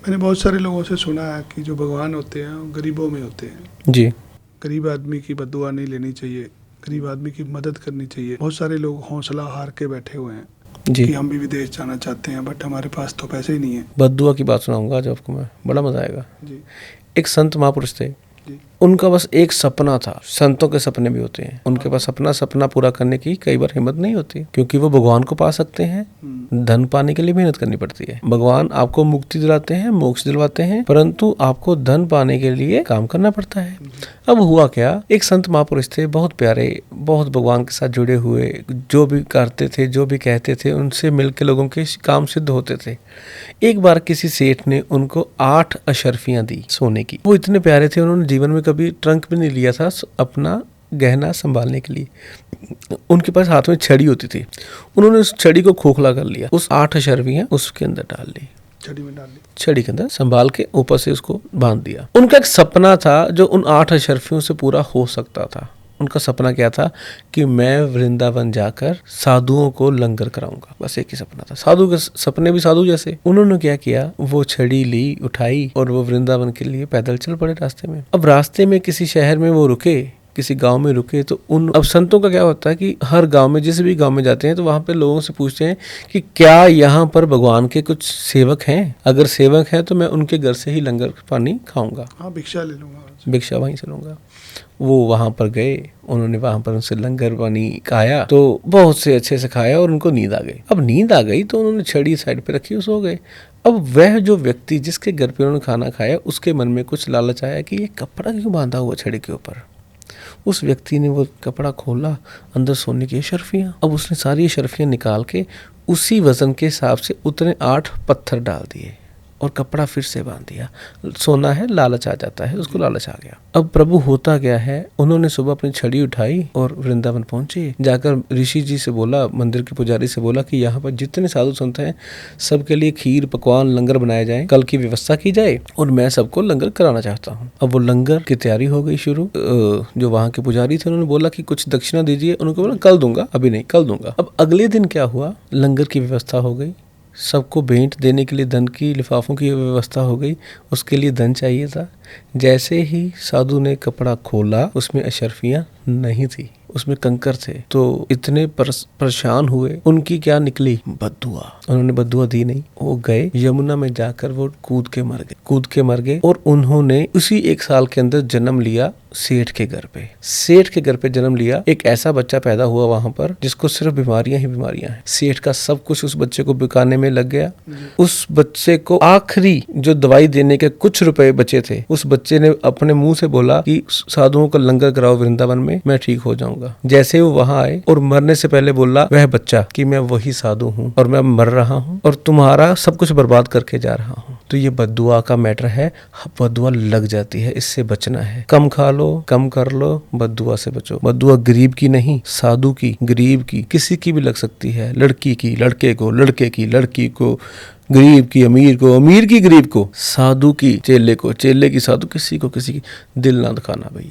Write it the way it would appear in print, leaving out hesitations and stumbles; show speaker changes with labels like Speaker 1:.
Speaker 1: मैंने बहुत सारे लोगों से सुना है कि जो भगवान होते हैं वो गरीबों में होते हैं।
Speaker 2: जी।
Speaker 1: गरीब आदमी की बद्दुआ नहीं लेनी चाहिए, गरीब आदमी की मदद करनी चाहिए। बहुत सारे लोग हौसला हार के बैठे हुए हैं
Speaker 2: जी।
Speaker 1: कि हम भी विदेश जाना चाहते हैं, बट हमारे पास तो पैसे ही नहीं है।
Speaker 2: बद्दुआ की बात सुनाऊंगा आज आपको मैं, बड़ा मजा आएगा।
Speaker 1: जी
Speaker 2: एक संत महापुरुष थे,
Speaker 1: जी
Speaker 2: उनका बस एक सपना था। संतों के सपने भी होते हैं, उनके पास अपना सपना पूरा करने की कई बार हिम्मत नहीं होती, क्योंकि वो भगवान को पा सकते हैं। धन पाने के लिए मेहनत करनी पड़ती है। भगवान आपको मुक्ति दिलाते हैं, मोक्ष दिलवाते हैं, परंतु आपको धन पाने के लिए काम करना पड़ता है। अब हुआ क्या, एक संत महापुरुष थे, बहुत प्यारे, बहुत भगवान के साथ जुड़े हुए, जो भी करते थे, जो भी कहते थे, उनसे मिलकर लोगों के काम सिद्ध होते थे। एक बार किसी सेठ ने उनको 8 अशर्फियां दी सोने की। वो इतने प्यारे थे, उन्होंने जीवन में कभी ट्रंक भी नहीं लिया था अपना गहना संभालने के लिए। उनके पास हाथ में छड़ी होती थी, उन्होंने उस छड़ी को खोखला कर लिया, उस 8 अशर्फियां उसके अंदर डाल ली,
Speaker 1: छड़ी में डाल दी,
Speaker 2: छड़ी के अंदर संभाल के ऊपर से उसको बांध दिया। उनका एक सपना था जो उन 8 अशर्फियों से पूरा हो सकता था। उनका सपना क्या था कि मैं वृंदावन जाकर साधुओं को लंगर कराऊंगा। बस एक ही सपना था, साधु के सपने भी साधु जैसे। उन्होंने क्या किया, वो छड़ी ली, उठाई और वो वृंदावन के लिए पैदल चल पड़े रास्ते में। अब रास्ते में किसी शहर में वो रुके, किसी गांव में रुके, तो अब संतों का क्या होता है कि हर गांव में, जिस भी गांव में जाते हैं तो वहां पे लोगों से पूछते हैं कि क्या यहाँ पर भगवान के कुछ सेवक हैं, अगर सेवक हैं तो मैं उनके घर से ही लंगर पानी खाऊंगा,
Speaker 1: हाँ भिक्षा ले लूंगा,
Speaker 2: भिक्षा वहीं से लूंगा। वो वहां पर गए, उन्होंने वहां पर उनसे लंगर पानी खाया, तो बहुत से अच्छे से खाया और उनको नींद आ गई। अब नींद आ गई तो उन्होंने छड़ी साइड पे रखी, सो गए। अब वह जो व्यक्ति जिसके घर पे उन्होंने खाना खाया, उसके मन में कुछ लालच आया कि ये कपड़ा क्यों बांधा हुआ छड़ी के ऊपर। उस व्यक्ति ने वो कपड़ा खोला, अंदर सोने की अशर्फियां। अब उसने सारी अशर्फियां निकाल के उसी वजन के हिसाब से उतने 8 पत्थर डाल दिए और कपड़ा फिर से बांध दिया। सोना है, लालच आ जाता है, उसको लालच आ गया। अब प्रभु होता क्या है, उन्होंने सुबह अपनी छड़ी उठाई और वृंदावन पहुंचे। जाकर ऋषि जी से बोला, मंदिर के पुजारी से बोला कि यहाँ पर जितने साधु संत हैं सबके लिए खीर पकवान लंगर बनाए जाए, कल की व्यवस्था की जाए और मैं सबको लंगर कराना चाहता हूँ। अब वो लंगर की तैयारी हो गई शुरू। जो वहाँ के पुजारी थे उन्होंने बोला कि कुछ दक्षिणा दीजिए, उनको बोला कल दूंगा, अभी नहीं, कल दूंगा। अब अगले दिन क्या हुआ, लंगर की व्यवस्था हो गई, सबको भेंट देने के लिए धन की लिफाफों की व्यवस्था हो गई। उसके लिए धन चाहिए था। जैसे ही साधु ने कपड़ा खोला, उसमें अशर्फियां नहीं थी, उसमें कंकर थे। तो इतने परेशान हुए, उनकी क्या निकली, बद्दुआ। उन्होंने बद्दुआ दी नहीं, वो गए यमुना में जाकर वो कूद के मर गए। और उन्होंने उसी 1 साल के अंदर जन्म लिया सेठ के घर पे। सेठ के घर पे जन्म लिया, एक ऐसा बच्चा पैदा हुआ वहां पर जिसको सिर्फ बीमारियां ही बीमारियां हैं। सेठ का सब कुछ उस बच्चे को बिकाने में लग गया। उस बच्चे को आखिरी जो दवाई देने के कुछ रुपए बचे थे, उस बच्चे ने अपने मुंह से बोला कि साधुओं का लंगर कराओ वृंदावन में, मैं ठीक हो जाऊंगा। जैसे वो वहां आए और मरने से पहले बोला वह बच्चा कि मैं वही साधु हूँ और मैं मर रहा हूँ और तुम्हारा सब कुछ बर्बाद करके जा रहा हूँ। तो ये बद्दुआ का मैटर है, बद्दुआ लग जाती है, इससे बचना है। कम खा लो, कम कर लो, बद्दुआ से बचो। बद्दुआ गरीब की नहीं, साधु की, गरीब की, किसी की भी लग सकती है। लड़की की लड़के को, लड़के की लड़की को, गरीब की अमीर को, अमीर की गरीब को, साधु की चेले को, चेले की साधु, किसी को किसी की दिल ना दुखाना भैया।